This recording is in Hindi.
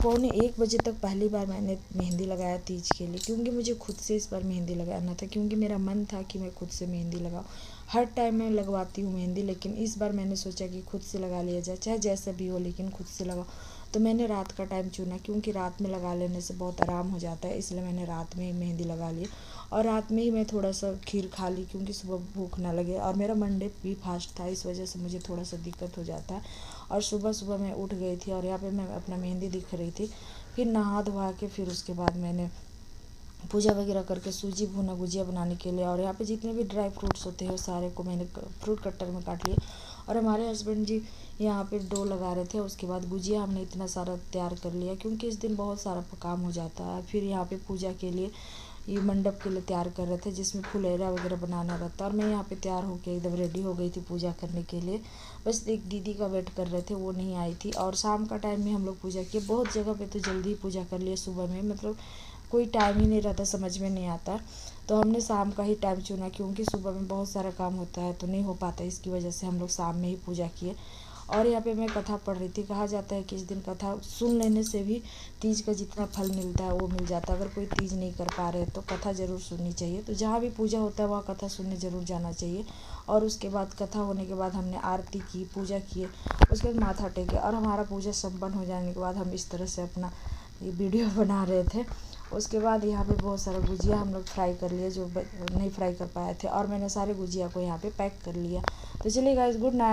पौने 1 बजे तक पहली बार मैंने मेहंदी लगाया तीज के लिए, क्योंकि मुझे खुद से इस बार मेहंदी लगाना था, क्योंकि मेरा मन था कि मैं खुद से मेहंदी लगाऊं। हर टाइम मैं लगवाती हूँ मेहंदी, लेकिन इस बार मैंने सोचा कि खुद से लगा लिया जाए, चाहे जैसा भी हो लेकिन खुद से लगाओ। तो मैंने रात का टाइम चुना, क्योंकि रात में लगा लेने से बहुत आराम हो जाता है, इसलिए मैंने रात में ही मेहंदी लगा ली। और रात में ही मैं थोड़ा सा खीर खा ली, क्योंकि सुबह भूख ना लगे, और मेरा मंडे भी फास्ट था, इस वजह से मुझे थोड़ा सा दिक्कत हो जाता है। और सुबह सुबह मैं उठ गई थी और यहाँ पे मैं अपना मेहंदी दिख रही थी। फिर नहा धोवा के फिर उसके बाद मैंने पूजा वगैरह करके सूजी भुना गुजिया बनाने के लिए, और यहाँ पे जितने भी ड्राई फ्रूट्स होते हैं सारे को मैंने फ्रूट कट्टर में काट लिया। और हमारे हस्बैंड जी यहाँ पे डो लगा रहे थे। उसके बाद गुजिया हमने इतना सारा तैयार कर लिया, क्योंकि इस दिन बहुत सारा काम हो जाता है। फिर यहाँ पे पूजा के लिए ये मंडप के लिए तैयार कर रहे थे, जिसमें फुलेरा वगैरह बनाना रहता है। और मैं यहाँ पे तैयार होकर एकदम रेडी हो गई थी पूजा करने के लिए। बस एक दीदी का वेट कर रहे थे, वो नहीं आई थी। और शाम का टाइम में हम लोग पूजा किए। बहुत जगह पे तो जल्दी ही पूजा कर लिए, सुबह में मतलब कोई टाइम ही नहीं रहता, समझ में नहीं आता। तो हमने शाम का ही टाइम चुना, क्योंकि सुबह में बहुत सारा काम होता है तो नहीं हो पाता, इसकी वजह से हम लोग शाम में ही पूजा किए। और यहाँ पे मैं कथा पढ़ रही थी। कहा जाता है कि इस दिन कथा सुन लेने से भी तीज का जितना फल मिलता है वो मिल जाता है। अगर कोई तीज नहीं कर पा रहे तो कथा ज़रूर सुननी चाहिए। तो जहाँ भी पूजा होता है वहाँ कथा सुनने ज़रूर जाना चाहिए। और उसके बाद कथा होने के बाद हमने आरती की, पूजा किए, उसके बाद माथा टेके। और हमारा पूजा संपन्न हो जाने के बाद हम इस तरह से अपना ये वीडियो बना रहे थे। उसके बाद यहाँ पे बहुत सारा गुजिया हम लोग फ्राई कर लिए, जो नहीं फ्राई कर पाए थे। और मैंने सारे गुजिया को यहाँ पे पैक कर लिया। तो चलिए गाइस, गुड नाइट।